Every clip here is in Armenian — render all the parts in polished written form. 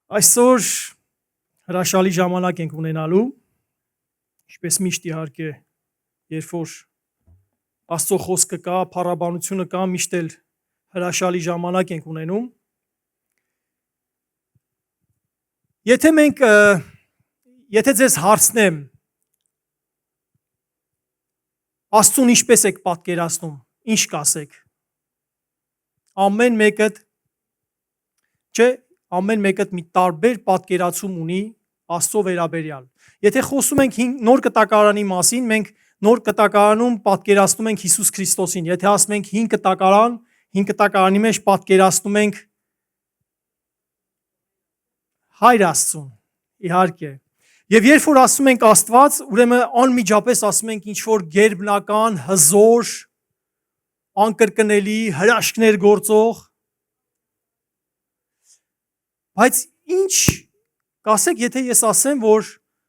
Այսօր հրաշալի ժամանակ ենք ունենալու, ինչպես միշտ իհարկե, երբ որ Աստծո խոսքը կա, փառաբանությունը կա, միշտ էլ հրաշալի ժամանակ ենք ունենում։ Եթե ձեզ հարցնեմ, Աստծուն ինչպես եք պատկերացնում, ինչ կասեք։ Ամեն մեկը մի տարբեր պատկերացում ունի Աստծո վերաբերյալ։ Եթե խոսում ենք նոր կտակարանի մասին, մենք նոր կտակարանում պատկերացնում ենք Հիսուս Քրիստոսին։ Եթե ասում ենք հին կտակարանի մեջ պատկերացնում ենք Հայր Աստծուն, իհարկե։ Եվ երբ որ ասում ենք Աստված, ուրեմն անմիջապես ասում ենք ինչ որ գերբնական, հզոր, անկրկնելի, հրաշքներ գործող։ Բայց ինչ կասեք, եթե ես ասեմ, որ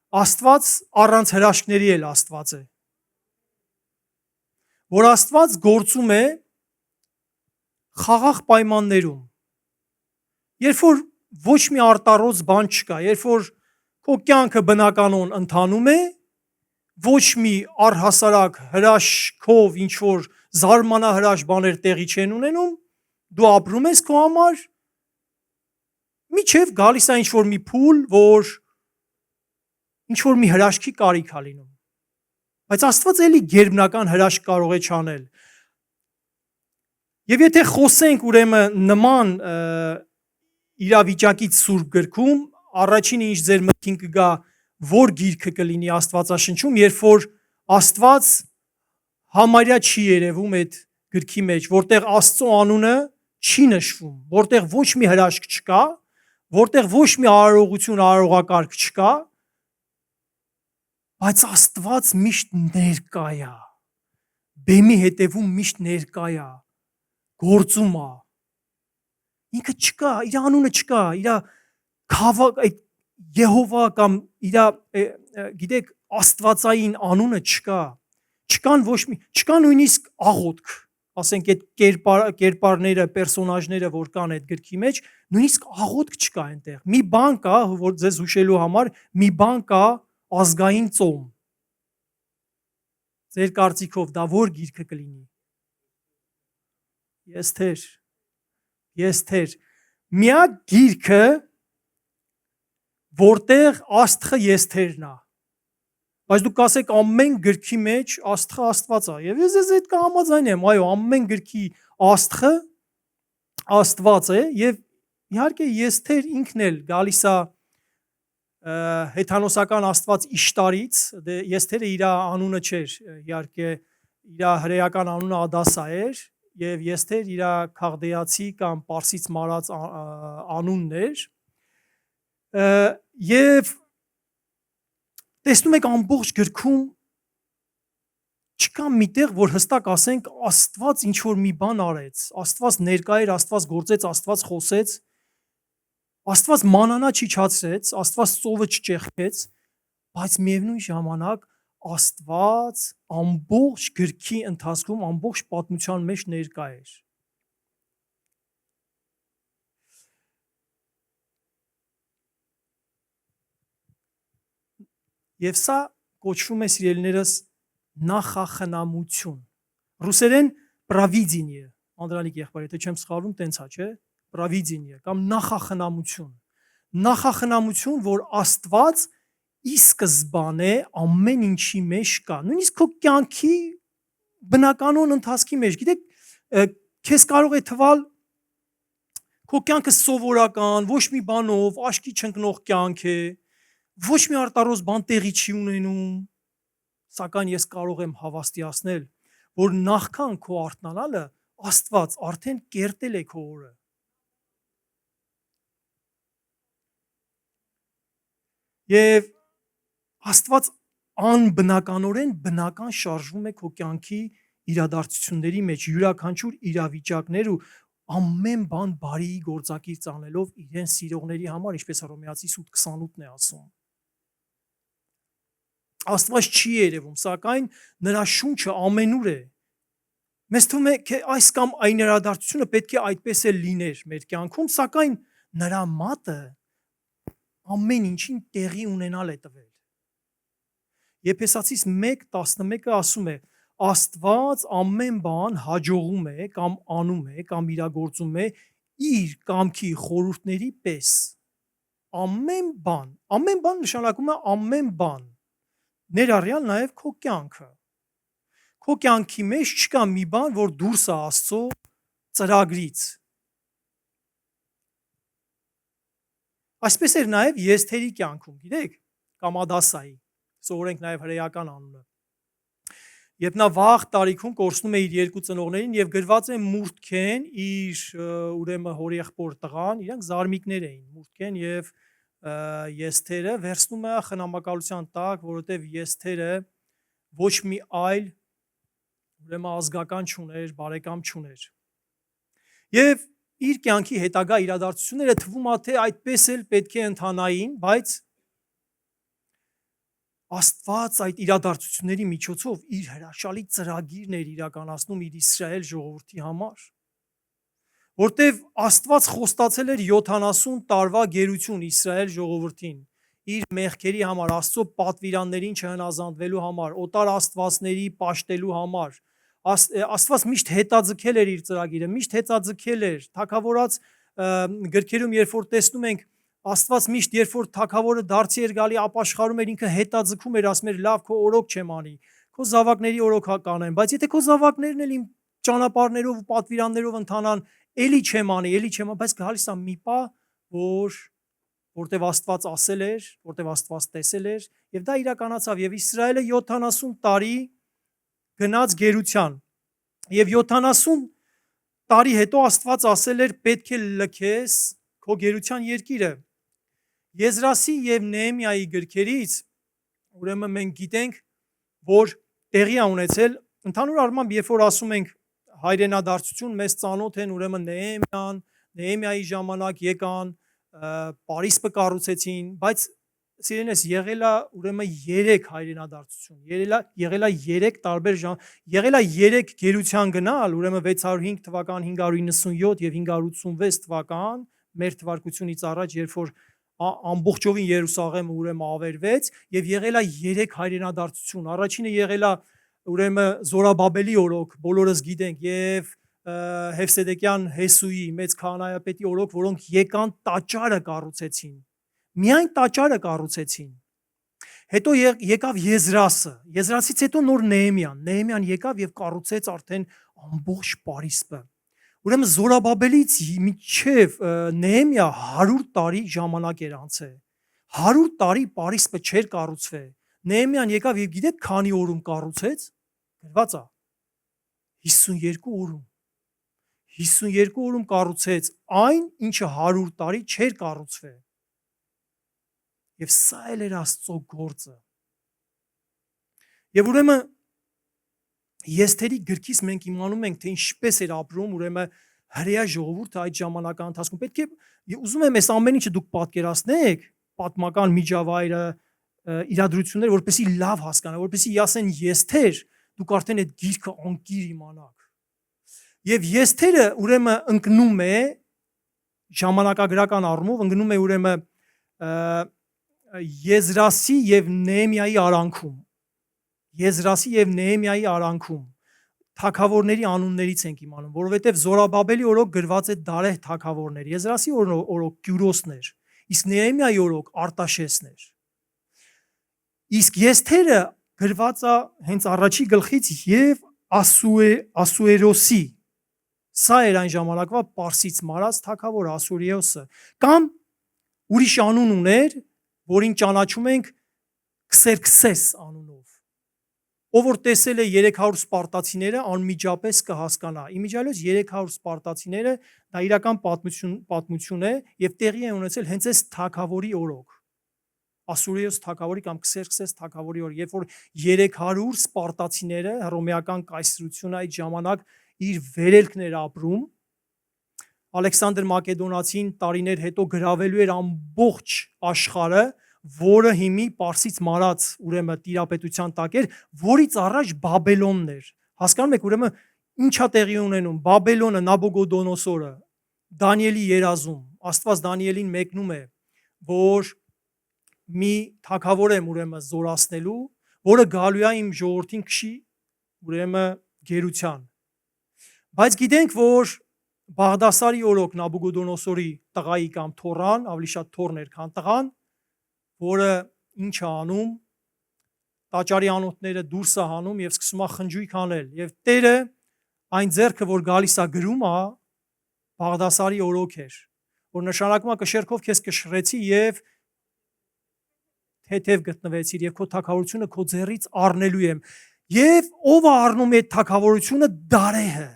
Աստված առանց հրաշքների էլ Աստված է։ Որ Աստված գործում է խաղաղ պայմաններում։ Երբ որ ոչ մի արտառոց բան չկա, երբ որ քո կյանքը բնականon ընթանում է, ոչ մի առհասարակ հրաշքով ինչ որ զարմանահրաշ բաներ տեղի չեն ունենում, դու ապրում ես քո համար, միջև գալիս է ինչ որ մի փուլ, որ ինչ որ մի հրաշքի կարիք է լինում։ Բայց Աստված էլի գերբնական հրաշք կարող է չանել։ Եվ եթե խոսենք ուրեմն նման իրավիճակից Սուրբ գրքում, առաջինը ինչ ձեր մտքին կգա, որ գիրքը կլինի Աստվածաշնչում, երբ որ Աստված համարյա չի երևում այդ գրքի մեջ, որտեղ Աստծո անունը չի նշվում, որտեղ ոչ մի հրաշք չկա, որտեղ ոչ մի արարողություն, արարողակարգ չկա, բայց Աստված միշտ ներկա է, բեմի հետևում միշտ ներկա է, գործում է, ինքը չկա, իր անունը չկա, իր Եհովա կամ իր գիտեք աստվածային անունը չկա, չկա նույնիսկ աղոթք, ասենք այդ կերպարները, պերսոնաժները, որ կան այդ գրքի մեջ, նույնիսկ աղոթք չկա այնտեղ։ Մի բան կա, որ ձեզ հուշելու համար, մի բան կա ազգային ծոմ։ Ձեր կարծիքով դա որ գիրքը կլինի։ Եստեր, միակ գիրքը, որտեղ Աստղը Եստերն է։ Բայց դուք կասեք ամեն գրքի մեջ Աստղը Աստված է։ Եվ ես այդ կհամաձայնեմ, այո, ամեն գրքի Աստղը Աստված է, եւ իհարկե Եստեր ինքն էլ գալիս է հեթանոսական Աստված Իշտարից, դե Եստերը իր անունը չէր, իհարկե իր հրեական անունը Ադասա էր, եւ Եստեր իր քաղդեացի կամ պարսից մարած անունն էր, եւ տեսնում եք ամբողջ գրքում չկա միտեղ, որ հստակ ասենք Աստված ինչ որ մի բան արեց, Աստված ներկա էր, Աստված գործեց, Աստված խոսեց, Աստված մանանա չիջացրեց, Աստված ծովը չճեղքեց, բայց միևնույն ժամանակ Աստված ամբողջ գրքի ընթացքում, ամբողջ պատմության մեջ ներկա էր։ Եվ սա կոչվում է, սիրելիներս, նախախնամություն։ Ռուսերեն պրավիդինիե, Անդրանիկ եղբայր, եթե չեմ սխալվում, տենց է, չէ՞, պրավիդինիե կամ նախախնամություն։ Նախախնամություն, որ Աստված ի սկզբանե ամեն ինչի մեջ կա, նույնիսկ քո կյանքի բնականon ընթացքի մեջ, գիտեք, քեզ կարող է թվալ քո կյանքը սովորական, ոչ մի բանով աչքի չընկնող կյանք է, ոչ մի արտառոց բան տեղի չի ունենում, սակայն ես կարող եմ հավաստիացնել, որ նախքան քո արթնանալը Աստված արդեն կերտել է քո օրը։ Եվ Աստված անբնականորեն բնական շարժվում է քո կյանքի իրադարձությունների մեջ, յուրաքանչյուր իրավիճակներ ու ամեն բան բարի գործակից անելով իրեն սիրողների համար, ինչպես Հռոմեացիս 8:28-ն է ասում։ Աստված չի երևում, սակայն նրա շունչը ամենուր է։ Մեզ թվում է, թե այս կամ այն իրադարձությունը պետք է այդպես էլ լիներ մեր կյանքում, սակայն նրա մատը ամեն ինչին տեղի ունենալ է տվել։ Եփեսացիս 1:11-ը ասում է. Աստված ամեն բան հաջողում է կամ անում է կամ իրագործում է իր կամքի խորհուրդների պես։ Ամեն բան նշանակում է ամեն բան, ներառյալ նաև քո կյանքը։ Քո կյանքի մեջ չկա մի բան, որ դուրս է Աստծո ծրագրից։ Այսպես էր նաև Եսթերի կյանքում, գիտեք, կամ Ադասայի, սովորենք նաև հրեական անունը։ Երբ նա վաղ տարիքում կորցնում է իր երկու ծնողներին եւ գրված է Մուրթքեն իր ուրեմն հորեղբոր տղան, իրանք զարմիկներ էին, Մուրթքեն եւ Եսթերը վերցնում է խնամակալության տակ, որովհետեւ Եսթերը ոչ մի այլ ուրեմն ազգական չուներ, բարեկամ չուներ։ Եվ իր կյանքի հետագա իրադարձությունները թվում է թե այդպես էլ պետք է ընթանային, բայց Աստված այդ իրադարձությունների միջոցով իր հրաշալի ծրագիրն էր իրականացնում իր Իսրայել ժողովրդի համար, որտեվ Աստված խոստացել էր 70 տարվա գերություն Իսրայել ժողովրդին, իր մեղքերի համար, Աստծո պատվիրաններին չհնազանդվելու համար, օտար աստվածների պաշտելու համար։ Աստված միշտ հետաձգել էր իր ծրագիրը, միշտ հետաձգել էր, թագավորած գրքերում երբ որ տեսնում ենք Աստված միշտ երբ որ թագավորը դարձի էր գալի ապաշխարում էր, ինքը հետաձգում էր, ասում էր լավ, քո օրոք չեմ անի, քո զավակների օրոք կանեմ, բայց եթե քո զավակներն էլ իմ ճանապարհներով ու պատվիրաններով ընթանան, էլի չեմ անի, բայց գալիս է մի պահ, որտեվ Աստված ասել էր, որտեվ Աստված տեսել էր, եւ դա իրականացավ, եւ Իսրայելը 70 տարի գնաց գերության, եւ 70 տարի հետո Աստված ասել էր պետք է լքես քո գերության երկիրը։ Եզրասի եւ Նեհեմիայի գրքերից ուրեմն մենք գիտենք, որ տեղի է ունեցել ընդհանուր առմամբ, երբ որ ասում ենք հայրենադարձություն, մեզ ծանոթ են ուրեմն Նեհեմիայի ժամանակ եկան, Պարիսպը կառուցեցին, բայց սիրելիներս եղել է ուրեմն 3 հայրենադարձություն, եղել է 3 տարբեր եղել է 3 գերության գնալ, ուրեմն 605 թվական, 597 եւ 586 թվական մեր թվարկությունից առաջ, երբ որ ամբողջովին Երուսաղեմը ուրեմն ավերվեց եւ եղել է 3 հայրենադարձություն։ Առաջինը եղել է ուրեմն Զորաբաբելի օրոք, բոլորս գիտենք, եւ Հևսեդեկյան Հեսուի մեծ քահանայապետի օրոք, որոնք եկան տաճարը կառուցեցին։ Միայն տաճարը կառուցեցին։ Հետո եկավ Եզրասը, Եզրասից հետո նոր Նեհեմիան եկավ եւ կառուցեց արդեն ամբողջ Պարիսպը։ Ուրեմն Զորաբաբելից մինչև Նեհեմիա 100 տարի ժամանակ էր անցել։ 100 տարի Պարիսպը չէր կառուցվել։ Նեհեմիան եկավ եւ գիտեք քանի օրում կառուցեց։ Գրված է 52 օրում։ 52 օրում կառուցեց այն, ինչը 100 տարի չէր կառուցվել։ Եվ սա էլ էր Աստծո գործը։ Եվ ուրեմն Եսթերի գրքից մենք իմանում ենք, թե ինչպես էր ապրում ուրեմն հրեա ժողովուրդը այդ ժամանակահատվածում ընթացքում։ Պետք է ուզում եմ այս ամեն ինչը դուք պատկերացնեք, պատմական միջավայրը, իրադրությունները, որպեսզի լավ հասկանաք, որպեսզի ասեն Եսթեր, դուք արդեն այդ գիրքը անկիր իմանաք։ Եվ Եսթերը ուրեմն ընկնում է ժամանակագրական առումով, ընկնում է ուրեմն Եզրասի եւ Նեհեմիայի արանքում։ Եզրասի եւ Նեհեմիայի արանքում թագավորների անուններից ենք իմանում, որովհետև Զորաբաբելի օրոք գրված է Դարեհ թագավորներ, Եզրասի օրոք Կյուրոսն էր, իսկ Նեհեմիայի օրոք Արտաշեսն էր։ Իսկ Եսթերը գրված է հենց առաջի գլխից եւ Ասուերոսի, սա էր այն ժամանակվա Պարսից մարած թագավոր Ասուրիոսը, կամ ուրիշ անուն ուներ, որին ճանաչում ենք Քսերքսես անունով։ Ով որ տեսել է 300 սպարտացիները, անմիջապես կհասկանա։ Իմիջիալոց 300 սպարտացիները դա իրական պատմություն է եւ տեղի է ունեցել հենց այս թագավորի օրոք։ Ասուրիոս թագավորի կամ Քսերքսես թագավորի օրոք, երբ որ 300 սպարտացիները հռոմեական կայսրությունը այդ ժամանակ իր վերելքն էր ապրում, Ալեքսանդր Մակեդոնացին տարիներ հետո գրավելու էր ամբողջ աշխարհը, որը հիմի Պարսից մարած ուրեմն տիրապետության տակ էր, որից առաջ Բաբելոնն էր։ Հասկանում եք, ուրեմն ինչա տեղի ունենում Բաբելոնը, Նաբուգոդոնոսորը, Դանիելի երազում, Աստված Դանիելին մեկնում է, որ մի թագավոր եմ ուրեմն զորացնելու, որը գալու է իմ ժողովրդին քշի ուրեմն գերության։ Բայց գիտենք, որ Բաղդասարի օրոք Նաբուգոդոնոսորի տղայի կամ թոռան, ավելի շատ թոռն էր, քան տղան, որը ինչ է անում, տաճարի անոթները դուրս է հանում եւ սկսում է խնջույք անել։ Եվ Տերը այն ձեռքը, որ գալիս է գրում է, Բաղդասարի օրոք էր, որ նշանակում է կշերքով քեզ կշռեցի եւ թեթև գտնվեցիր եւ քո թագավորությունը քո ձեռից առնելու եմ։ Եվ ով է առնում այդ թագավորությունը? Դարեհը,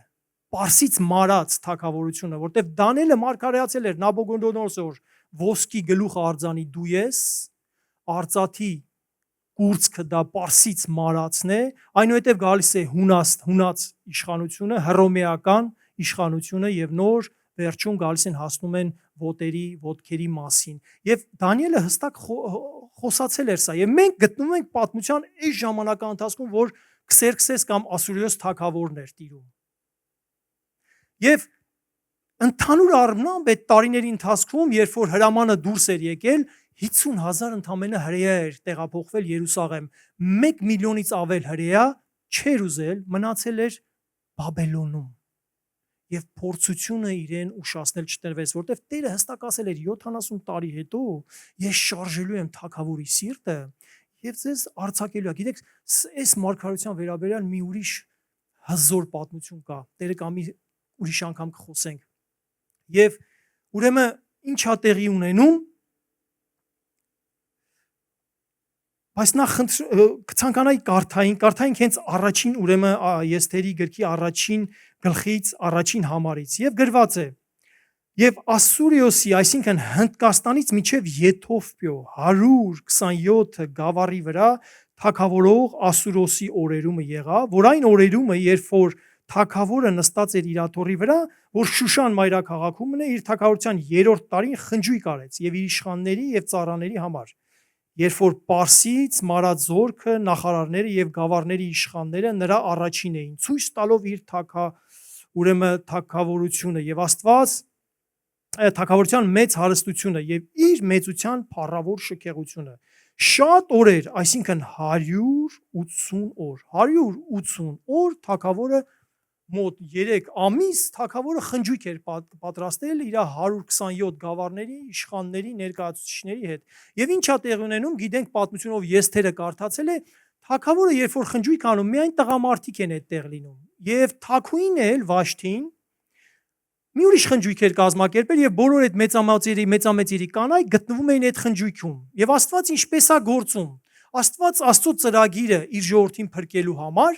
Պարսից մարած թագավորությունը, որտեվ Դանիելը մարգարեացել էր Նաբուգոդոնոսոր ոսկի գլուխը արձանի դու ես, արծաթի կուրծքը դա Պարսից մարածն է, այնուհետև գալիս է հունաց իշխանությունը, հռոմեական իշխանությունը եւ նոր վերջում գալիս են հասնում են ոտքերի մասին։ Եվ Դանիելը հստակ խոսացել էր սա։ Եվ մենք գտնվում ենք պատմության այս ժամանակահատվածի ընթացքում, որ Քսերքսես կամ Ասուրիոս թագավորն էր տիրում։ Եվ ընդհանուր առմամբ այդ տարիների ընթացքում, երբ որ հրամանը դուրս էր եկել, 50,000 ընդամենը հրեա էր տեղափոխվել Երուսաղեմ։ 1 միլիոնից ավել հրեա չէր ուզել, մնացել էր Բաբելոնում։ Եվ փորձությունը իրեն ուշացնել չտրվեց, որտեղ Տերը հստակ ասել էր 70 տարի հետո ես շարժելու եմ թագավորի սիրտը եւ ձեզ արձակելու եմ։ Գիտեք, այս մարգարեության վերաբերյալ մի ուրիշ հզոր պատմություն կա։ Տերը կամի ուրիշ անգամ կխոսենք։ Եվ ուրեմն ինչա տեղի ունենում, բայց նախ կցանկանայի կարդային հենց առաջին ուրեմն Եսթերի գրքի առաջին գլխից առաջին համարից եւ գրված է. Եվ Ասուրիոսի, այսինքն Հնդկաստանից մինչև Եթովպիո 127 գավառի վրա թագավորող Ասուրոսի օրերումը եղավ, որ այն օրերումը, երբ որ թագավորը նստած էր իր աթոռի վրա, որ Շուշան մայրաքաղաքում է, իր թագավորության 3-րդ տարին խնջույք արեց եւ իր իշխանների եւ ծառաների համար, երբ որ Պարսից մարած զորքը, նախարարները եւ գավառների իշխանները նրա առաջին էին, ցույց տալով իր թագավորությունը եւ Աստված թագավորության մեծ հարստությունը եւ իր մեծության փառավոր շքեղությունը։ Շատ օրեր, այսինքն 180 օր, 180 օր թագավորը մոտ 3 ամիս թագավորը խնջույք էր պատրաստել իր 127 գավառների իշխանների ներկայացուցիչների հետ։ Եվ ինչա տեղ ունենում, գիտենք պատմությունով Եսթերը կարդացել է, թագավորը երբ որ խնջույք անում, միայն տղամարդիկ են այդտեղ լինում։ Եվ Թաքուին էլ Վաշթին մի ուրիշ խնջույք էր կազմակերպել եւ բոլոր այդ մեծամեծերի կանայք գտնվում էին այդ խնջույքում։ Եվ Աստված ինչպես է գործում։ Աստված Աստծո ծրագիրը իր ժողովրդին փրկելու համար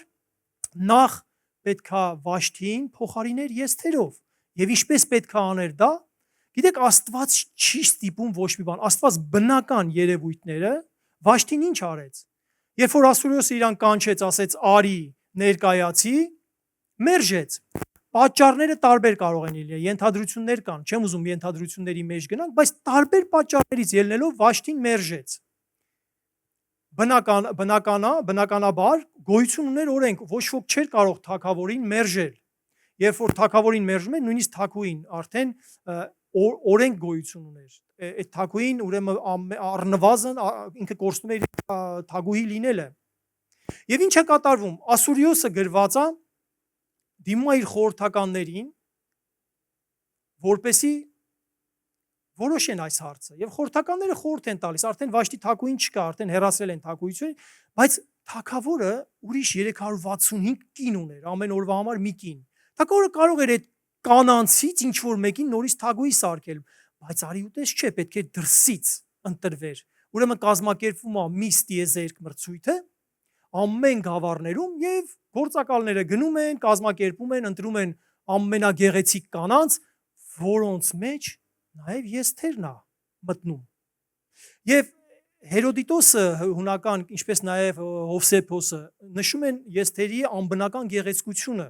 նախ պետքա Վաշթին փոխարիներ Եսթերով։ Եվ ինչպես պետքա աներ դա։ Գիտեք, Աստված չի ստիպում ոչ մի բան։ Աստված բնական երևույթները Վաշթին ինչ արեց։ Երբ որ Ասուրիոսը իրան կանչեց, ասեց արի ներկայացի, մերժեց։ Պատճառները տարբեր կարող են լինել, ենթադրություններ կան, չեմ ուզում ենթադրությունների մեջ գնանք, բայց տարբեր պատճառներից ելնելով Վաշթին մերժեց։ Բնականաբար գոյություն ուներ օրենք, ոչ ոք չէր կարող թագավորին մերժել։ Երբ որ թագավորին մերժում են, նույնիսկ Թաքուին արդեն օրենք գոյություն ուներ։ Այդ Թաքուին ուրեմն առնվազն ինքը կորցնում է իր թագուհի լինելը։ Եվ ինչ է կատարվում։ Ասուրիոսը գրված է դիմում է իր խորհրդականներին, որպեսի որոշեն այս հարցը։ Եվ խորհրդականները խորհուրդ են տալիս, արդեն Վաշտի Թաքուին չկա, արդեն հեռացրել են թագուհությունը, բայց թագավորը ուրիշ 365 կին ուներ, ամեն օրվա համար մի կին։ Թագավորը կարող էր այդ կանանցից ինչ որ մեկին նորից թագուհի սարքել, բայց արի ուտես չէ, պետք է դրսից ընտրվեր։ Ուրեմն կազմակերպվում է մի ստիեզերք մրցույթը ամեն գավառներում եւ գործակալները գնում են, կազմակերպում են, ընտրում են ամենագեղեցիկ կանանց, որոնց մեջ նաև Եսթերն է մտնում։ Եվ Հերոդիտոսը հունական, ինչպես նաև Հովսեփոսը նշում են Եսթերի անբնական գեղեցկությունը։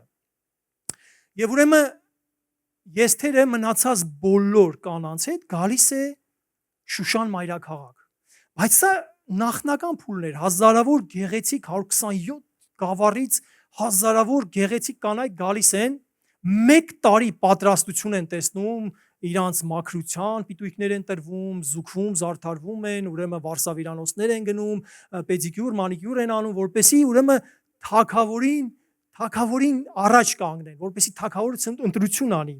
Եվ ուրեմն Եսթերը մնացած բոլոր կանանց հետ գալիս է Շուշան մայրաքաղաք։ Բայց սա նախնական փուլն էր, հազարավոր գեղեցիկ 127 գավառից հազարավոր գեղեցիկ կանայք գալիս են, 1 տարի պատրաստություն են տեսնում, իրանց մաքրության պիտույքներ են տրվում, զուգվում, զարդարվում են, ուրեմն վարսավիրանոցներ են գնում, պեդիկյուր, մանիկյուր են անում, որպեսզի ուրեմն թագավորին առաջ կանգնեն, որպեսզի թագավորը ընտրություն անի։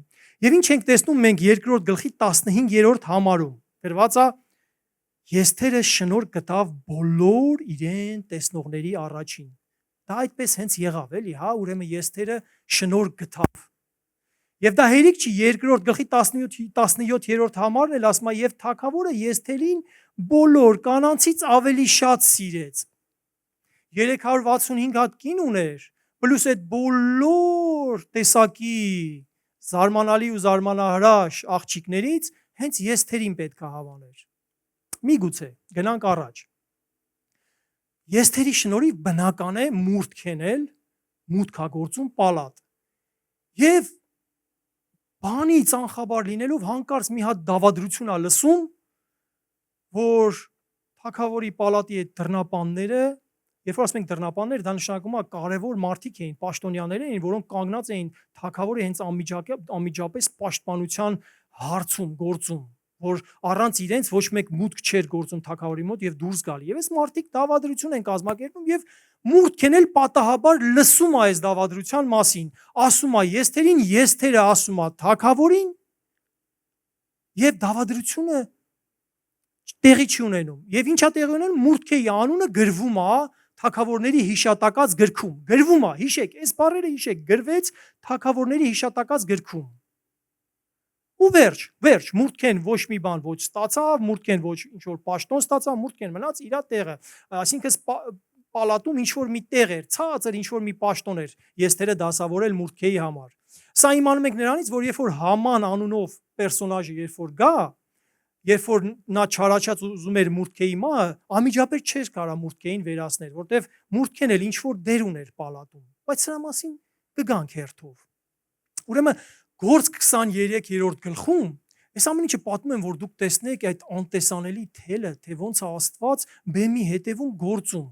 Եվ ինչ ենք տեսնում մենք 2-րդ գլխի 15-րդ համարում։ Գրված է. Եստերը շնորհ գտավ բոլոր իրեն տեսնողների առաջին։ Դա այդպես հենց եղավ, էլի, հա, ուրեմն Եստերը շնորհ գտավ։ Եվ դա հերիք չի 2-րդ գլխի 17-րդ համարն էլ ասում է եւ թագավորը Եստերին բոլոր կանանցից ավելի շատ սիրեց։ 365 հատ կին ուներ, պլյուս այդ բոլոր տեսակի զարմանալի ու զարմանահրաշ աղջիկներից հենց Եստերին պետք է հավաներ։ Միգուցե գնանք առաջ։ Եստերի շնորհիվ բնական է մուրթ քենել, մուտքագործում պալատ։ Եվ բանից անխաբար լինելով հանկարծ մի հատ դավադրություն է լսում, որ թագավորի պալատի այդ դռնապանները, երբ որ ասում ենք դռնապաններ, դա նշանակում է կարևոր մարդիկ էին, պաշտոնյաներ էին, որոնք կանգնած էին թագավորի հենց անմիջապես պաշտպանության հարցում, գործում, որ առանց իրենց ոչ մեկ մուտք չէր գործում թագավորի մոտ եւ դուրս գալի։ Եվ այս մարդիկ դավադրություն են կազմակերպում եւ մուրթ քենել պատահաբար լսում է այս դավադրության մասին, ասում է Եստերին, Եստերը ասում է թագավորին եւ դավադրությունը տեղի չի ունենում։ Եվ ինչա տեղի ունենում, մուրթքեի անունը գրվում է թագավորների հիշատակած գրքում։ Գրվում է, հիշեք, այս բառերը հիշեք, գրվեց թագավորների հիշատակած գրքում։ Ու վերջ, մուրթքեն ոչ մի բան ոչ ստացավ, մուրթքեն ոչ ինչ որ պաշտոն ստացավ, մուրթքեն մնաց իր տեղը, այսինքն պալատում ինչ որ մի տեղ էր, ցածր ինչ որ մի պաշտոն էր, Եստերը դասավորել մուրթքեի համար։ Սա իմանում ենք նրանից, որ երբ որ Haman անունով պերսոնաժը երբ որ գա, երբ որ նա չարաչած ուզում էր մուրթքեի մահը, անմիջապես չէր կարա մուրթքեին վերացնել, որտեվ մուրթքեն էլ ինչ որ դեր ուներ պալատում, բայց սրա մասին կգանք հերթով։ Ուրեմն Գործք 23-րդ գլխում այս ամեն ինչը պատմում են, որ դուք տեսնեք այդ անտեսանելի թելը, թե ոնց է Աստված բեմի հետևում գործում։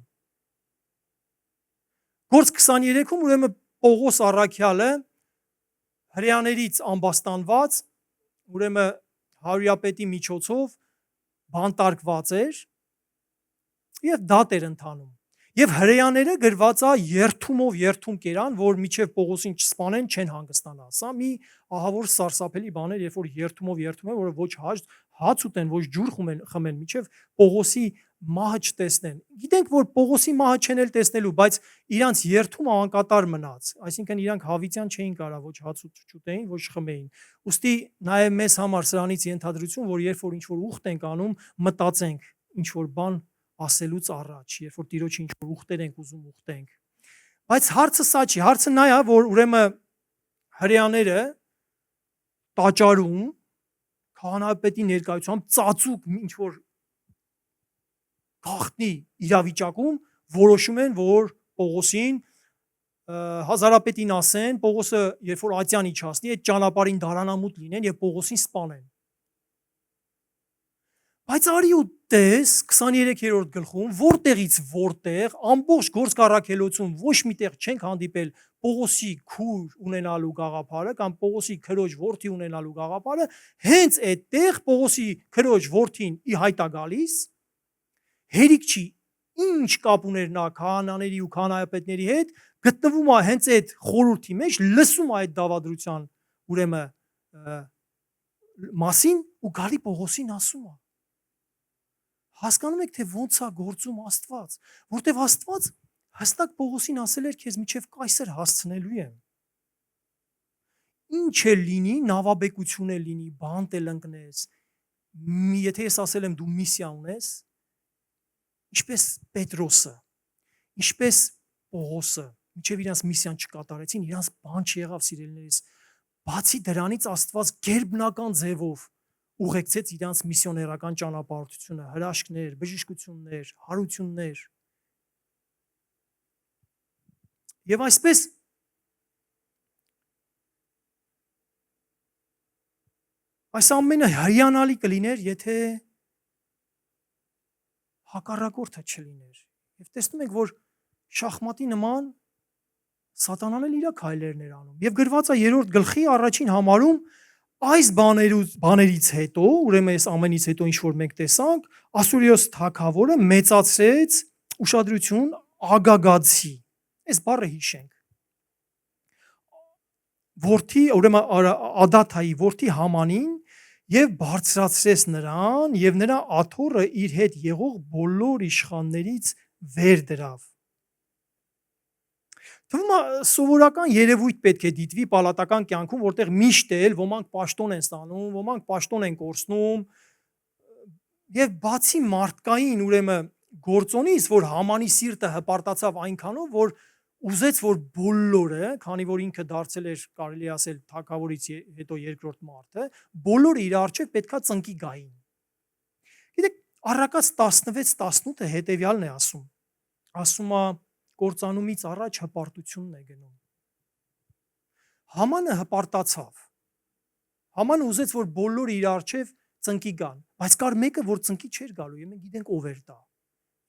Գործք 23-ում ուրեմն Պողոս առաքյալը հրեաներից ամբաստանված, ուրեմն հարյուրապետի միջոցով բանտարկված էր եւ դատ էր ընթանում։ Եվ հրեաները գրված է երթումով երթում կերան, որ միջև Պողոսին չսպանեն, չեն հանգստանա։ Սա մի ահավոր սարսափելի բան էր, երբ որ երթումով երթում են, որ ոչ հաց ուտեն, ոչ ջուր խմեն, միջև Պողոսի մահը չտեսնեն։ Գիտենք, որ Պողոսի մահը չեն էլ տեսնելու, բայց իրանց երթումը անկատար մնաց, այսինքն իրանք հավիտյան չէին կարա ոչ հաց չուտեին, ոչ խմեին։ Ոստի նաև մեզ համար սրանից ենթադրություն, որ երբ որ ինչ որ ուխտ ենք անում, մտածենք ինչ որ բան ասելուց առաջ, երբ որ Տիրոջը ինչ որ ուխտեր ենք ուզում ուխտենք։ Բայց հարցը սա չի, հարցը նա է, որ ուրեմն հրեաները տաճարում քահանայապետի ներկայությամբ ծածուկ ինչ որ գաղտնի իրավիճակում որոշում են, որ Պողոսին հազարապետին ասեն, Պողոսը երբ որ ատյան իջացնի, այդ ճանապարհին դարանամուտ լինեն եւ Պողոսին սպանեն։ Բայց արի ու տես 23-րդ գլխում, որտեղից որտեղ ամբողջ գործք առաքելոցում ոչ միտեղ չենք հանդիպել Պողոսի քուր ունենալու գաղափարը կամ Պողոսի քրոջ որդի ունենալու գաղափարը, հենց այդտեղ Պողոսի քրոջ որդին ի հայտ է գալիս, հերիք չի ինչ կապ ուներ նա քահանաների ու քահանայապետների հետ, գտնվում է հենց այդ խորհրդի մեջ, լսում է այդ դավադրության ուրեմն մասին ու գալի Պողոսին ասում է։ Հասկանում եք, թե ոնց է գործում Աստված, որտեվ Աստված հստակ Պողոսին ասել էր, քեզ միջև կայսր հասցնելու եմ։ Ինչ է լինի, նավաբեկություն է լինի, բանտ էլ ընկնես, եթե ես ասել եմ դու միսիա ունես, ինչպես Պետրոսը, ինչպես Պողոսը, մինչև իրանց միսիան չկատարեցին, իրանց բան չեղավ սիրելիներիս, բացի դրանից Աստված գերբնական ձևով ուղեկցեց իրանց միսիոներական ճանապարհորդությունը, հրաշքներ, բժշկություններ, հարություններ։ Եվ այսպես այս ամենը հիանալի կլիներ, եթե հակառակորդը չլիներ։ Եվ տեսնում ենք, որ շախմատի նման Սատանան էլ իր քայլերն էր անում։ Եվ գրված է 3-րդ գլխի առաջին համարում Այս բաներից հետո, ուրեմն այս ամենից հետո ինչ որ մենք տեսանք, Ասուրիոս թագավորը մեծացրեց ուշադրություն Ագագացի։ Այս բառը հիշենք։ Որդի, ուրեմն Ադաթայի որդի Համանին եւ բարձրացրեց նրան եւ նրա աթոռը իր հետ եղող բոլոր իշխաններից վեր դրավ։ Թվում է սովորական երևույթ պետք է դիտվի պալատական կյանքում, որտեղ միշտ էլ ոմանք պաշտոն են ստանում, ոմանք պաշտոն են կորցնում եւ բացի մարդկային ուրեմն գործոնից, որ Համանի սիրտը հպարտացավ այնքանով, որ ուզեց, որ բոլորը, քանի որ ինքը դարձել էր, կարելի ասել, թագավորից հետո երկրորդ մարդը, բոլորը իր առջև պետքա ծնկի գային։ Գիտեք, Առակաց 16-18-ը հետեւյալն է ասում։ Ասում է կործանումից առաջ հպարտությունն է գնում։ Համանը հպարտացավ։ Համանը ուզեց, որ բոլորը իր առջև ծնկի գան, բայց կար մեկը, որ ծնկի չէր գալու, եւ մենք գիտենք ով էր դա։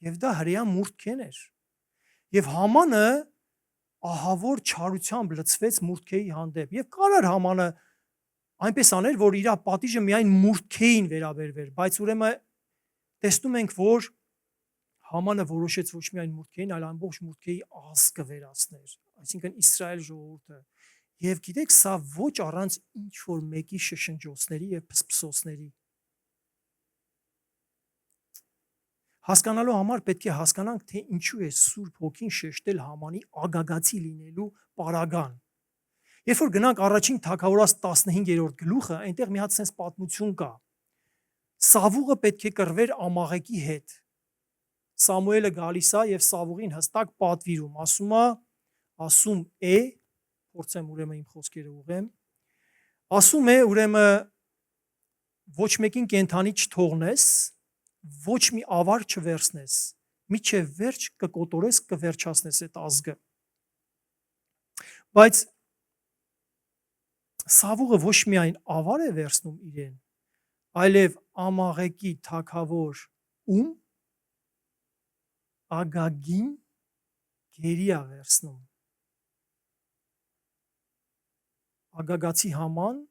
Եվ դա հրեա Մուրդքեն էր։ Եվ Համանը ահավոր չարությամբ լցվեց Մուրդքեի հանդեպ եւ կարար Համանը այնպես աներ, որ իր պատիժը միայն Մուրդքեին վերաբերվեր, բայց ուրեմն տեսնում ենք, որ Համանը որոշեց ոչ միայն Մուրդքեին, այլ ամբողջ Մուրդքեի ազգը վերացներ, այսինքն Իսրայել ժողովուրդը։ Եվ գիտեք, սա ոչ առանց ինչ որ մեկի շշնջոցների եւ փսփսոցների։ Հասկանալու համար պետք է հասկանանք, թե ինչու է Սուրբ Հոգին շեշտել Համանի Ագագացի լինելու պարագան։ Երբ որ գնանք առաջին Թագավորաց 15-րդ գլուխը, այնտեղ մի հատ sense պատմություն կա։ Սավուղը պետք է կռվեր Ամաղեկի հետ։ Սամուելը գալիս է եւ Սավուղին հստակ պատվիրում, ասում է, փորձեմ ուրեմն իմ խոսքերը ուղղեմ, ասում է ուրեմն ոչ մեկին կենթանի չթողնես, ոչ մի ավար չվերցնես, միջև վերջ կկոտորես, կվերջացնես այդ ազգը։ Բայց Սավուղը ոչ միայն ավար է վերցնում իրեն, այլև Ամաղեկի թագավոր ում Ագագին գերի է վերցնում։ Ագագացի Haman,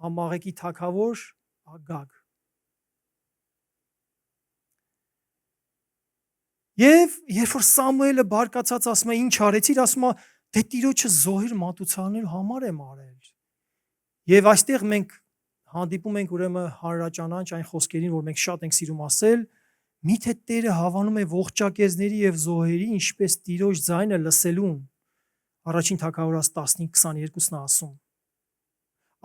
Ամաղեկի թագավոր Ագագ։ Եվ երբ որ Սամուելը բարկացած ասում է ինչ արեցիր, ասում է դե Տիրոջը զոհեր մատուցանելու համար եմ արել։ Եվ այստեղ մենք հանդիպում ենք ուրեմն հանրաճանաչ այն խոսքերին, որ մենք շատ ենք սիրում ասել, միթե Տերը հավանում է ողջակեզների եւ զոհերի, ինչպես Տիրոջ ձայնը լսելուն։ Առաջին Թագավորաց 15:22-ն ասում։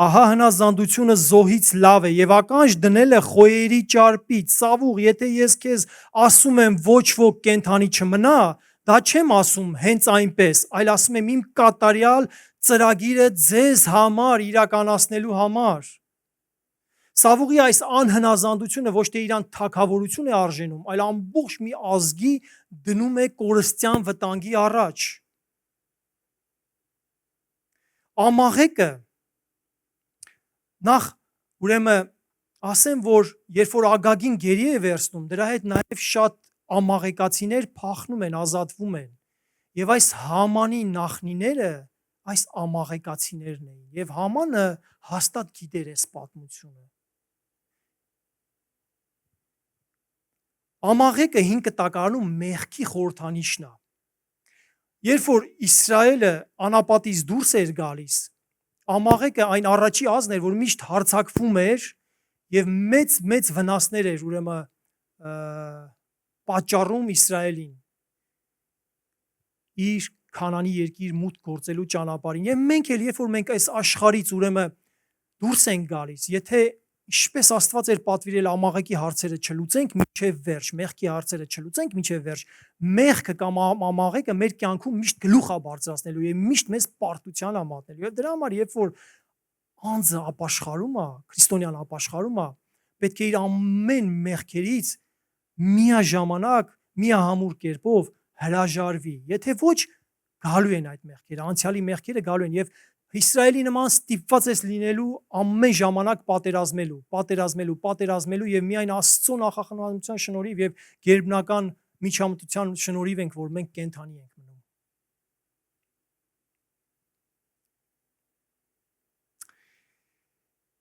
Ահա հնազանդությունը զոհից լավ է եւ ականջ դնել է խոյերի ճարպից։ Սավուղ, եթե ես քեզ ասում եմ ոչ ոք կենթանի չմնա, դա չեմ ասում հենց այնպես, այլ ասում եմ իմ կատարյալ ծրագիրը ձեզ համար իրականացնելու համար։ Սավուղի այս անհնազանդությունը ոչ թե իրան թագավորություն է արժենում, այլ ամբողջ մի ազգի դնում է կորստյան վտանգի առաջ։ Ամաղեկը նախ ուրեմն ասեմ, որ երբ որ Ագագին գերի է վերցնում, դրա հետ նաև շատ ամաղեկացիներ փախնում են, ազատվում են։ Եվ այս Համանի նախնիները այս ամաղեկացիներն էին, եւ Համանը հաստատ գիտեր այս պատմությունը։ Ամաղեկը հին կտակարանում մեղքի խորհրդանիշն է։ Երբ որ Իսրայելը անապատից դուրս էր գալիս, Ամաղեկը այն առաջի ազգն էր, որ միշտ հարձակվում էր եւ մեծ վնասներ էր ուրեմն պատճառում Իսրայելին իր Քանանի երկիր մուտք գործելու ճանապարհին։ Եվ մենք էլ երբ որ մենք այս աշխարհից ուրեմն դուրս ենք գալիս, եթե ինչպես Աստված էր պատվիրել Ամաղեկի հարցերը չլուծենք մինչև վերջ, մեղքի հարցերը չլուծենք մինչև վերջ, մեղքը կամ Ամաղեկը մեր կյանքում միշտ գլուխ է բարձրացնելու եւ միշտ մեզ պարտության է մատնելու։ Եվ դրա համար երբ որ անձը ապաշխարում է, քրիստոնյան ապաշխարում է, պետք է իր ամեն մեղքերից միաժամանակ, միահամուռ կերպով հրաժարվի։ Եթե ոչ, գալու են այդ մեղքերը, անցյալի մեղքերը գալու են եւ Իսրայելի նման ստիպված ես լինելու ամեն ժամանակ պատերազմելու եւ միայն Աստծո նախախնամության շնորհիվ եւ գերբնական միջամտության շնորհիվ ենք, որ մենք կենթանի ենք մնում։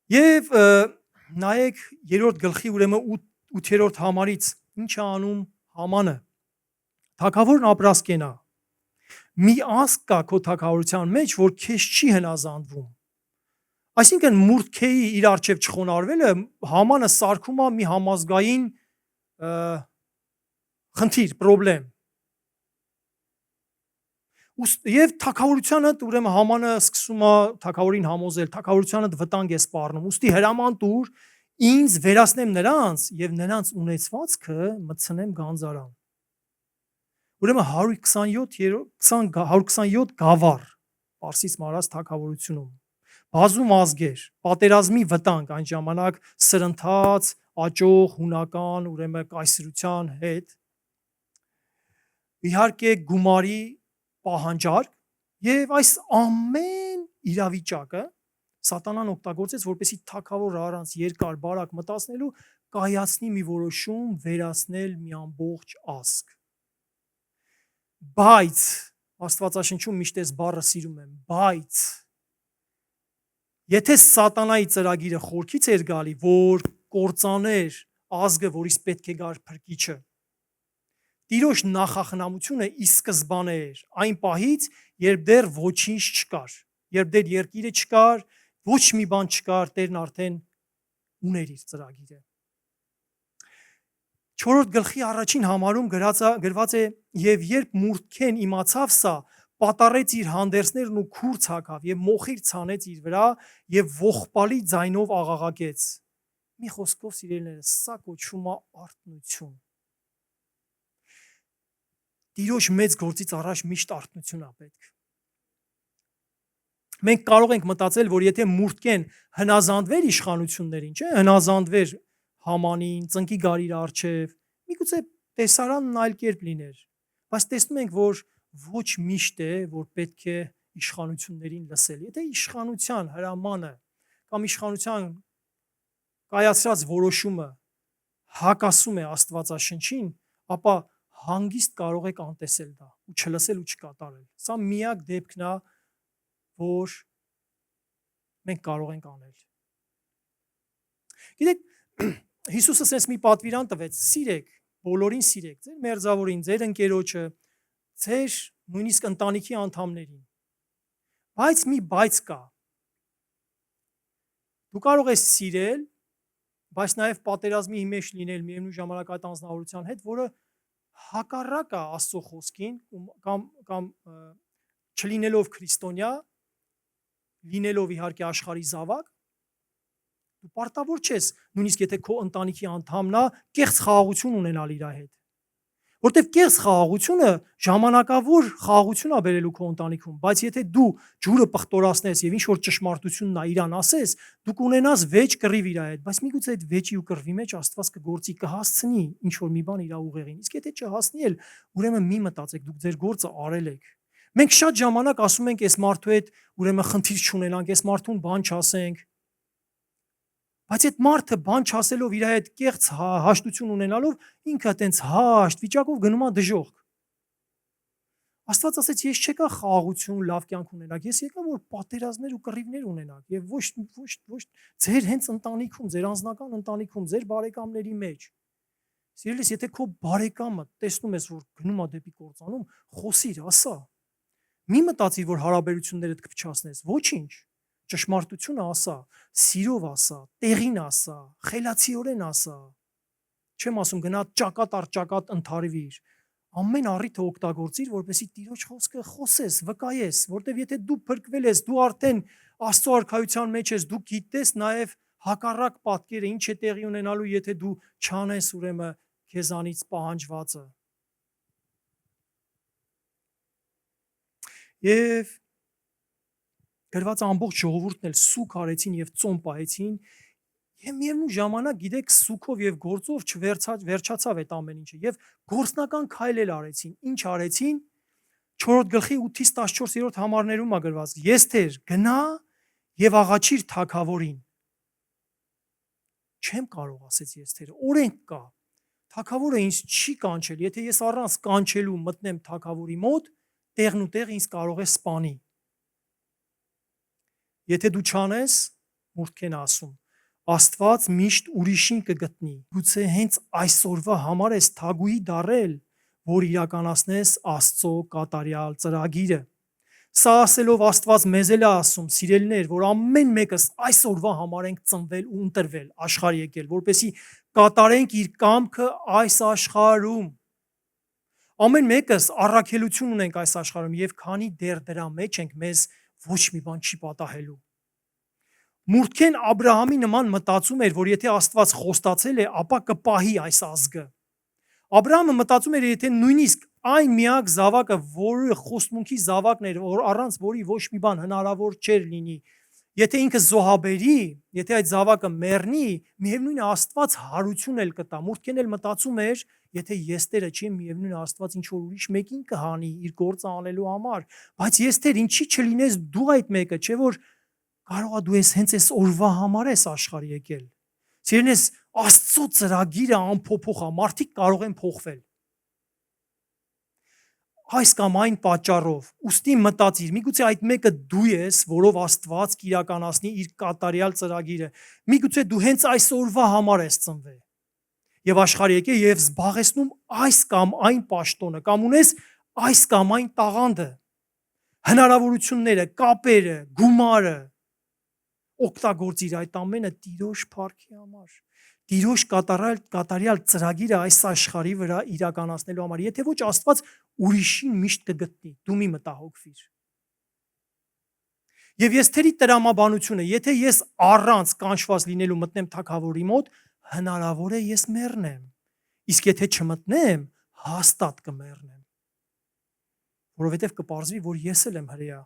Եվ նայեք երրորդ գլխի ուրեմն 8-րդ համարից ինչ է անում Համանը։ Թագավորն ապրասկենա։ Մի ազգ կա քո թագավորության մեջ, որ քեզ չի հնազանդվում։ Այսինքն մուրդքեի իր արչև չխոնարհվելը Համանը սարքում է մի համազգային խնդիր, խնդրեմ։ Եվ թագավորությանը ուրեմն Համանը սկսում է թագավորին համոզել, թագավորությանը վտանգ է սպառնում։ Ուստի հրաման տուր ինձ վերացնեմ նրանց եւ նրանց ունեցվածքը մտցնեմ գանձարան։ Ուրեմն 127 գավառ Պարսից մարած թագավորությունում բազում ազգեր, պատերազմի վտանգ այն ժամանակ սրընթաց, աճող հունական, ուրեմն կայսրության հետ, իհարկե գումարի պահանջարկ եւ այս ամեն իրավիճակը Սատանան օգտագործեց, որպեսզի թագավորը առանց երկար բարակ մտածնելու կայացնի մի որոշում վերացնել մի ամբողջ ազգ։ Բայց Աստվածաշնչում միշտ այս բառը սիրում եմ, բայց եթե Սատանայի ծրագիրը խորքից էր գալի, որ կործաներ ազգը, որից պետք է գար փրկիչը, Տիրոջ նախախնամությունը ի սկզբանե էր, այն պահից, երբ դեռ ոչինչ չկար, երբ դեռ երկիրը չկար, ոչ մի բան չկար, Տերն արդեն ուներ իր ծրագիրը։ 4-րդ գլխի առաջին համարում գրված է. «Եվ երբ մուրդքեն իմացավ սա, պատառեց իր հանդերձներն ու քուրձ հագավ եւ մոխիր ցանեց իր վրա եւ ողբալի ձայնով աղաղակեց»։ Մի խոսքով սիրելիներս, սա կոչվում է արթնություն։ Տիրոջ մեծ գործից առաջ միշտ արթնություն է պետք։ Մենք կարող ենք մտածել, որ եթե մուրդքեն հնազանդվեր իշխանություններին, չէ, հնազանդվեր Hamanին, ծնկի գար իր առջև, միգուցե տեսարանն այլ կերպ լիներ, բայց տեսնում ենք, որ ոչ միշտ է, որ պետք է իշխանություններին լսել։ Եթե իշխանության հրամանը կամ իշխանության կայացրած որոշումը հակասում է Աստվածաշնչին, ապա հանգիստ կարող եք անտեսել դա ու չլսել ու չկատարել։ Սա միակ դեպքն է, որ մենք կարող ենք անել։ Գիտեք, Հիսուսը ասես մի պատվիրան տվեց. սիրեք, բոլորին սիրեք, ձեր մերձավորին, ձեր ընկերոջը, ձեր նույնիսկ ընտանիքի անդամներին։ Բայց մի բայց կա։ Դու կարող ես սիրել, բայց նաև պատերազմի մեջ լինել միևնույն ժամանակ այդ անձնավորության հետ, որը հակառակ է Աստծո խոսքին կամ չլինելով քրիստոնյա, լինելով իհարկե աշխարհի զավակ, դու պարտավոր չես, նույնիսկ եթե քո ընտանիքի անդամն է, կեղծ խաղաղություն ունենալ իր հետ։ Որտեվ կեղծ խաղաղությունը ժամանակավոր խաղաղություն է բերելու քո ընտանիքում, բայց եթե դու ջուրը պղտորացնես եւ ինչ որ ճշմարտությունն է իրան ասես, դու կունենաս վեճ կռիվ իր հետ, բայց միգուցե այդ վեճի ու կռվի մեջ Աստված կգործի, կհասցնի ինչ որ մի բան իր ուղեղին։ Իսկ եթե չհասնի էլ, ուրեմն մի մտածեք, դուք ձեր գործը արել եք։ Մենք շատ ժամանակ ասում ենք, այս մարդու հետ ուրեմն խնդիր չունենանք, այս մարդուն բան չասենք։ Բայց այդ մարդը բան չասելով իր հետ կեղծ հաշտություն ունենալով ինքը տենց հաշտ վիճակով գնում է դժոխք։ Աստված ասեց, ես չեկա խաղաղություն, լավ կյանք ունենաք, ես եկա որ պատերազմներ ու կռիվներ ունենաք եւ ոչ ձեր հենց ընտանիքում, ձեր անձնական ընտանիքում, ձեր բարեկամների մեջ։ Սիրելիս, եթե քո բարեկամը տեսնում ես, որ գնում է դեպի կործանում, խոսիր, ասա։ Մի մտածիր, որ հարաբերություններդ կփչացնես, ոչինչ։ Ճշմարտությունը ասա, սիրով ասա, տեղին ասա, խելացիորեն ասա։ Չեմ ասում գնա ճակատ առ ճակատ ընթարվիր։ Ամեն առիթը օգտագործիր, որպեսզի Տիրոջ խոսքը խոսես, վկայես, որտեվ եթե դու փրկվել ես, դու արդեն Աստծո արքայության մեջ ես, դու գիտես նաև հակառակ պատկերը ինչ է տեղի ունենալու, եթե դու չանես ուրեմն քեզանից պահանջվածը։ Եվ գրված ամբողջ ժողովուրդն էլ սուք արեցին եւ ծոմ պահեցին, եւ միևնույն ժամանակ գիտեք սուքով եւ գործով չվերջացավ այդ ամեն ինչը եւ գործնական քայլ էլ արեցին։ Ինչ արեցին? 4-րդ գլխի 8-ից 14-րդ համարներում է գրված. Եստեր, գնա եւ աղաչիր թագավորին։ Չեմ կարող, ասեց Եստերը, օրենք կա։ Թագավորը ինձ չի կանչել, եթե ես առանց կանչելու մտնեմ թագավորի մոտ, տեղնուտեղ ինձ կարող է սպանի։ Եթե դու չանես, մուրդքեն ասում. Աստված միշտ ուրիշին կգտնի։ Գուցե հենց այսօրվա համար ես թագուհի դառել, որ իրականացնես Աստծո կատարյալ ծրագիրը։ Սա ասելով Աստված մեզ էլ է ասում, սիրելիներ, որ ամեն մեկս այսօրվա համար ենք ծնվել ու ընտրվել, աշխարհ եկել, որպեսզի կատարենք իր կամքը այս աշխարհում։ Ամեն մեկս առաքելություն ունենք այս աշխարհում եւ քանի դեռ դրա մեջ ենք, մեզ ոչ մի բան չի պատահելու։ Մուրդքեն Աբրահամի նման մտածում էր, որ եթե Աստված խոստացել է, ապա կպահի այս ազգը։ Աբրահամը մտածում էր, եթե նույնիսկ այն միակ զավակը, որը խոստմունքի զավակն էր, որ առանց որի ոչ մի բան հնարավոր չէր լինի, եթե ինքը զոհաբերի, եթե այդ զավակը մեռնի, միևնույն է Աստված հարություն էլ կտա։ Մուրդքեն էլ մտածում էր, եթե ես Տերը չեմ, միևնույն է Աստված ինչ որ ուրիշ մեկին կհանի իր գործը անելու համար, բայց ես Տեր, ինչի չլինես դու այդ մեկը, չէ՞ որ կարողա դու ես հենց այս օրվա համար ես աշխարհ եկել։ Սիրելիներս, Աստծո ծրագիրը անփոփոխ է, մարդիկ կարող են փոխվել։ Այս կամ այն պատճառով, ուստի մտածիր, միգուցե այդ մեկը դու ես, որով Աստված կիրականացնի իր կատարյալ ծրագիրը։ Միգուցե դու հենց այս օրվա համար ես ծնվել եւ աշխարհ եկել եւ զբաղեցնում այս կամ այն պաշտոնը, կամ ունես այս կամ այն տաղանդը, հնարավորությունները, կապերը, գումարը, օգտագործիր այդ ամենը Տիրոջ փառքի համար, Տիրոջ կատարյալ ծրագիրը այս աշխարհի վրա իրականացնելու համար։ Եթե ոչ, Աստված ուրիշին միշտ կգտնի, դու մի մտահոգվիր։ Եվ ես թերի տրամաբանությունը, եթե ես առանց կանչված լինելու մտնեմ թագավորի մոտ, հնարավոր է ես մեռնեմ, իսկ եթե չմտնեմ, հաստատ կմեռնեմ, որովհետև կպարզվի, որ ես էլ եմ հրեա։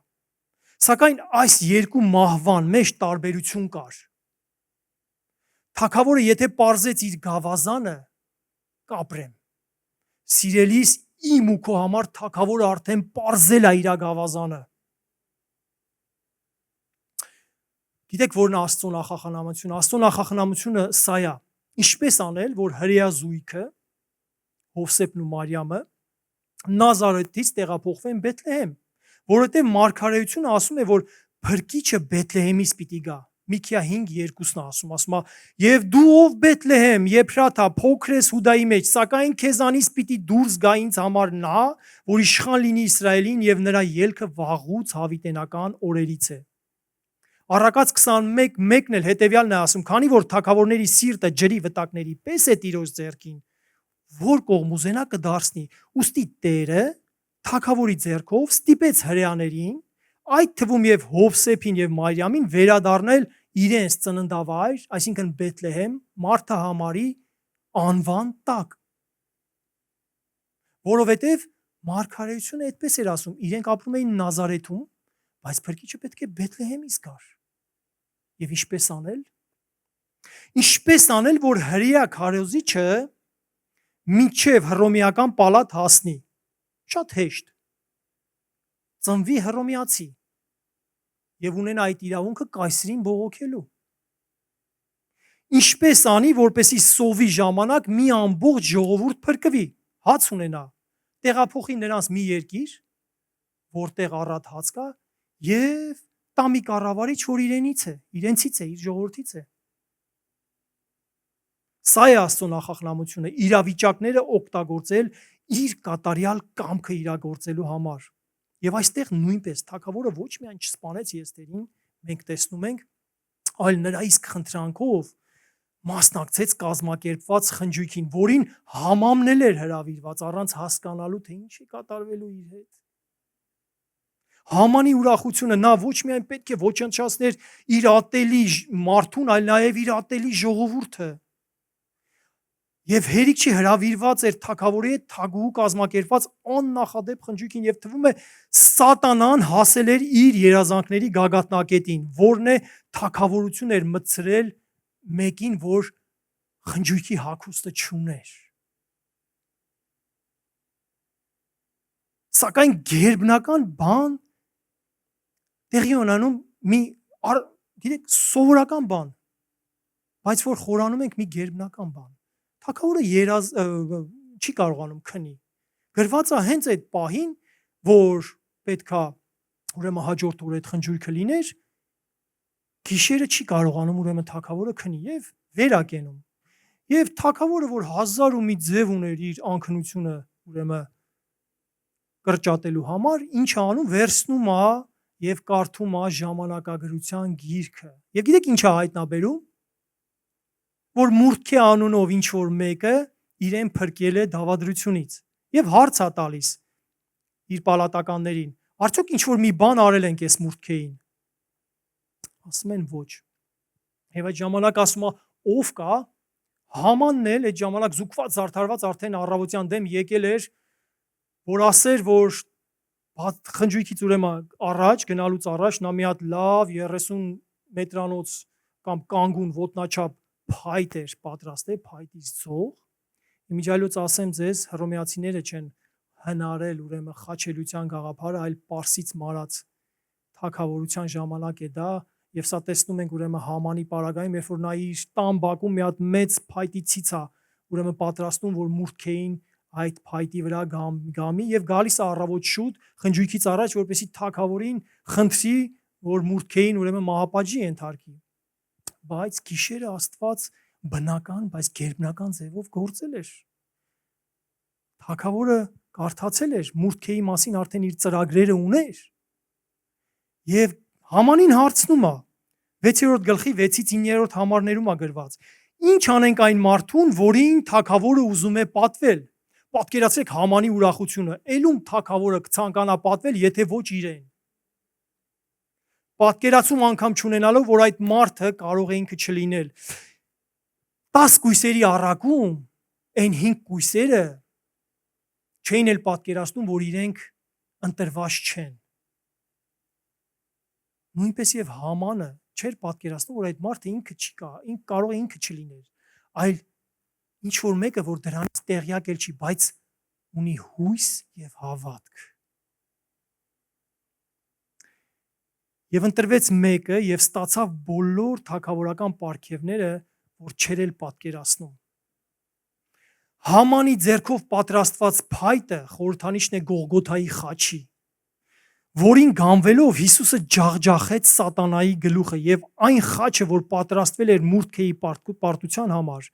Սակայն այս երկու մահվան մեջ տարբերություն կար։ Թագավորը եթե պարզեց իր գավազանը, կապրեմ։ Սիրելիս, իմ ու քո համար թագավորը արդեն պարզել է իր գավազանը։ Գիտեք որն է Աստծո նախախնամությունը։ Աստծո նախախնամությունը սա է. ինչպես անել, որ հրեա զույգը Հովսեփն ու Մարիամը Նազարեթից տեղափոխվեն Բեթլեհեմ, որովհետև մարգարեությունը ասում է, որ փրկիչը Բեթլեհեմից պիտի գա։ Միքիա 5:2-ն ասում է. «Եվ դու ով Բեթլեհեմ, Եփրաթա, փոքր ես Հուդայի մեջ, սակայն քեզանից պիտի դուրս գա ինձ համար նա, որ իշխան լինի Իսրայելին, եւ նրա ելքը վաղուց հավիտենական օրերից է»։ Առակաց 21:1-ն էլ հետեւյալն է ասում. «Քանի որ թագավորների սիրտը ջրի վտակների պես է Տիրոջ ձեռքին, որ կողմ ուզենա կդարձնի, ուստի Տերը թագավորի ձեռքով ստիպեց հրեաներին, այդ թվում եւ Հովսեփին եւ Մարիամին վերադառնել իրենց ծննդավայր, այսինքն Բեթլեհեմ, Մարթահամարի անվան տակ, որովհետեւ մարգարեությունը այդպես էր ասում, իրենք ապրում էին Նազարեթում, բայց փրկիչը պետք է Բեթլեհեմից գար։ Եվ ինչպես անել։ Ինչպես անել, որ հրեա քարոզիչը մինչև հռոմեական պալատ հասնի։ Շատ հեշտ։ Ծնվի հռոմեացի եւ ունենա այդ իրավունքը կայսրին բողոքելու։ Ինչպես անի, որպեսի սովի ժամանակ մի ամբողջ ժողովուրդ փրկվի, հաց ունենա, տեղափոխի նրանց մի երկիր, որտեղ առատ հաց կա, եւ տա մի կառավարիչ, որ իրենցից է, իր ժողովրդից է։ Սա է Աստծո նախախնամությունը, իրավիճակները օգտագործել իր կատարյալ կամքը իրագործելու համար։ Եվ այստեղ նույնպես թագավորը ոչ միայն չսպանեց Եստերին, մենք տեսնում ենք, այլ նրա իսկ խնդրանքով մասնակցեց կազմակերպված խնջույքին, որին Համամն էլ էր հրավիրված առանց հասկանալու, թե ինչ է կատարվելու իր հետ։ Համանի ուրախությունը նա ոչ միայն պետք է ոչնչացներ իր ատելի մարդուն, այլ նաև իր ատելի ժողովուրդը։ Եվ հերիք չի հրավիրված էր թագավորի հետ թագուհու կազմակերպված աննախադեպ խնջույքին, եւ թվում է սատանան հասել էր իր երազանքների գագաթնակետին, որն է թագավորություն էր մտցրել մեկին, որ խնջույքի հագուստը չուներ։ Սակայն գերբնական բան տեղի ունենում գիտեք, սովորական բան, բայց որ խորանում ենք մի գերբնական բան։ Թագավորը չի կարողանում քնի։ Գրված է հենց այդ պահին, որ պետքա ուրեմն հաջորդ օրը այդ խնջույքը լիներ, Գիշերը չի կարողանում ուրեմն թագավորը քնի եւ վերակենում։ Եվ թագավորը, որ 1000 ու մի ձև ուներ իր անքնությունը ուրեմն կրճատելու համար, ինչ անում, վերցնում է եւ կարդում է ժամանակագրության գիրքը։ Եվ գիտեք ինչ է հայտնաբերում, որ Մուրդքե անունով ինչ որ մեկը իրեն փրկել է դավադրությունից եւ հարց է տալիս իր պալատականներին. արդյոք ինչ որ մի բան արել ենք այս Մուրդքեին։ Ասում են ոչ։ Եվ այդ ժամանակ ասում է ով կա, Hamanն էլ այդ ժամանակ զուգված զարդարված արդեն առավոտյան դեմ եկել էր, որ ասեր, որ խնջույքից ուրեմն առաջ գնալուց առաջ նա մի հատ լավ 30 մետրանոց կամ կանգուն ոտնաչափ փայտ էր պատրաստել, փայտից ցող։ Իմիջիայլոց ասեմ ձեզ, հռոմեացիները չեն հնարել ուրեմն խաչելության գաղափարը, այլ Պարսից մարած թագավորության ժամանակ է դա, եւ սա տեսնում ենք ուրեմն Համանի պարագայում, երբ որ նա իր տան բակում մի հատ մեծ փայտի ցից է ուրեմն պատրաստում, որ Մուրդքեին այդ փայտի վրա գամի եւ գալիս է առավոտ շուտ խնջույքից առաջ, որպեսի թագավորին խնդրի, որ Մուրդքեին ուրեմն մահապատժի ենթարկի։ Բայց գիշերը Աստված բնական, բայց գերբնական ձևով գործել էր։ Թագավորը կարդացել էր Մուրդքեի մասին, արդեն իր ծրագրերը ուներ։ Եվ Hamanին հարցնում է 6-րդ գլխի 6-ից 9-րդ համարներում է գրված. Ինչ անենք այն մարդուն, որին թագավորը ուզում է պատվել։ Պատկերացրեք Համանի ուրախությունը, ելում թագավորը կցանկանա պատվել, եթե ոչ իրեն։ Պատկերացում անգամ չունենալով, որ այդ մարդը կարող է ինքը չլինել։ 10 կույսերի առակում այն 5 կույսերը չէին էլ պատկերացնում, որ իրենք ընտրված չեն։ Նույնպես եւ Համանը չէր պատկերացնում, որ այդ մարդը ինքը չի կարող է ինքը չլիներ, այլ ինչ որ մեկը, որ դրանից տեղյակ էլ չի, բայց ունի հույս եւ հավատք։ Եվ ընտրվեց մեկը եւ ստացավ բոլոր թագավորական պարգևները, որ չեր էլ պատկերացնում։ Համանի ձեռքով պատրաստված փայտը խորհրդանիշն է Գողգոթայի խաչի, որին գանվելով Հիսուսը ջախջախեց սատանայի գլուխը եւ այն խաչը, որ պատրաստվել էր Մուրդքեի պարտության համար,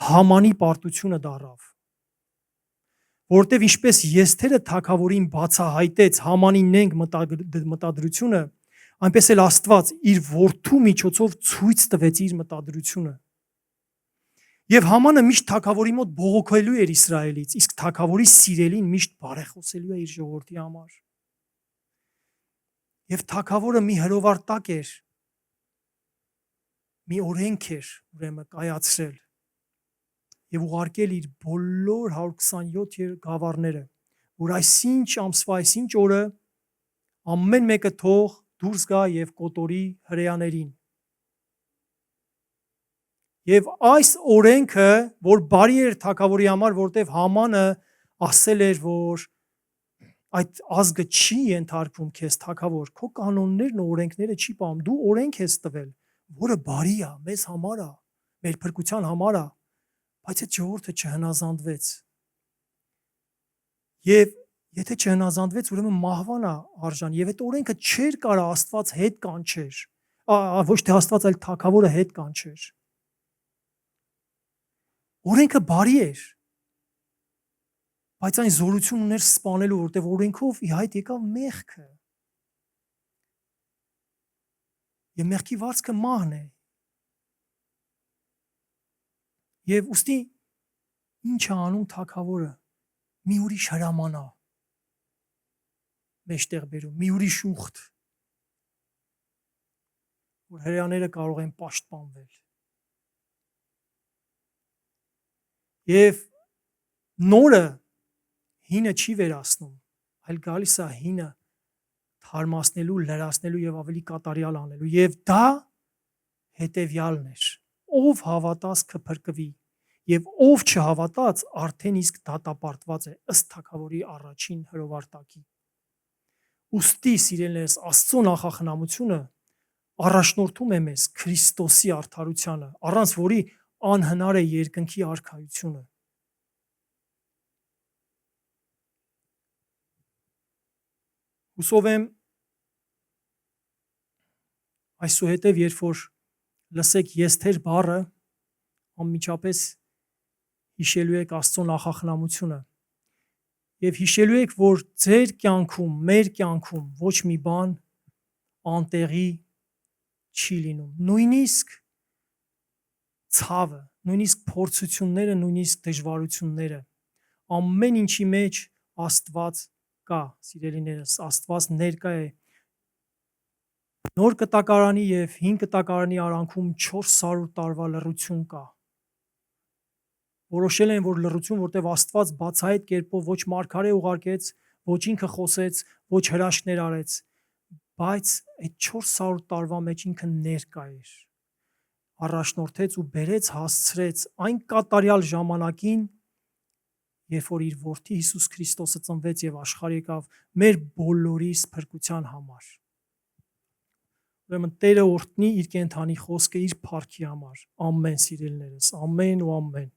Համանի պարտությունը դառավ։ Որտեւ ինչպես Եսթերը թագավորին բացահայտեց Համանի նենգ մտադրությունը, այնպես էլ Աստված իր որդու միջոցով ցույց տվեց իր մտադրությունը։ Եվ Համանը միշտ թագավորի մոտ բողոքելու էր Իսրայելից, իսկ թագավորի սիրելին միշտ բարեխոսելու է իր ժողովրդի համար։ Եվ թագավորը մի հրովարտակ էր, մի օրենք էր ուրեմն կայացրել եւ ուղարկել իր բոլոր 127 գավառները, որ այսինչ ամսվա այսինչ օրը ամեն մեկը թող դուրս գա եւ կոտորի հրեաներին։ Եվ այս օրենքը, որ բարի էր թագավորի համար, որտեվ Համանը ասել էր, որ այդ ազգը չի ենթարկվում քեզ թագավոր, քո կանոններն ու օրենքները չի պահում, դու օրենք ես տվել, որը բարի է, մեզ համար է, մեր փրկության համար է, բայց այդ ժողովուրդը չհնազանդվեց։ Եվ եթե չհնազանդվեց, ուրեմն մահվան է արժան, եւ այդ օրենքը չէր կարա Աստված հետ կանչեր, ոչ թե Աստված, այլ թագավորը հետ կանչեր։ Օրենքը բարի էր, բայց այն զորություն ուներ սպանելու, որտեղ օրենքով ի հայտ եկավ մեղքը։ Եվ մեղքի վարձքը մահն է։ Եվ ուստի ինչ է անում թագավորը։ Մի ուրիշ հրամանա մեջտեղ բերում, մի ուրիշ ուխտ, որ հրեաները կարող են պաշտպանվել։ Եվ նորը հինը չի վերացնում, այլ գալիս է հինը թարմացնելու, լրացնելու եւ ավելի կատարյալ անելու։ Եվ դա հետեւյալն էր. ով հավատաց կփրկվի, եւ ով չհավատաց, արդեն իսկ դատապարտված է ըստ թագավորի առաջին հրովարտակի։ Ուստի սիրելիներս, Աստծո նախախնամությունը առաջնորդում է մեզ Քրիստոսի արդարությանը, առանց որի անհնար է երկնքի արքայությունը։ Հուսով եմ Այսուհետև երբ որ լսեք եսթեր բառը, անմիջապես հիշելու եք Աստծո նախախնամությունը եւ հիշելու եք, որ ձեր կյանքում, մեր կյանքում ոչ մի բան անտեղի չի լինում։ Նույնիսկ ցավը, նույնիսկ փորձությունները, նույնիսկ դժվարությունները, ամեն ինչի մեջ Աստված կա, սիրելիներս, Աստված ներկա է։ Նոր կտակարանի եւ հին կտակարանի արանքում 400 տարվա լռություն կա։ Որոշել են, որ լռություն, որտեղ Աստված բացահայտ կերպով ոչ մարգարե ուղարկեց, ոչ ինքը խոսեց, ոչ հրաշքներ արեց, բայց այդ 400 տարվա մեջ ինքը ներկա էր, առաջնորդեց ու բերեց, հասցրեց այն կատարյալ ժամանակին, երբ որ իր որդի Հիսուս Քրիստոսը ծնվեց եւ աշխարհ եկավ մեր բոլորիս փրկության համար։ Ուրեմն Տերը օրհնի իր կենթանի խոսքը իր փառքի համար։ Ամեն, սիրելիներս, ամեն ու ամեն։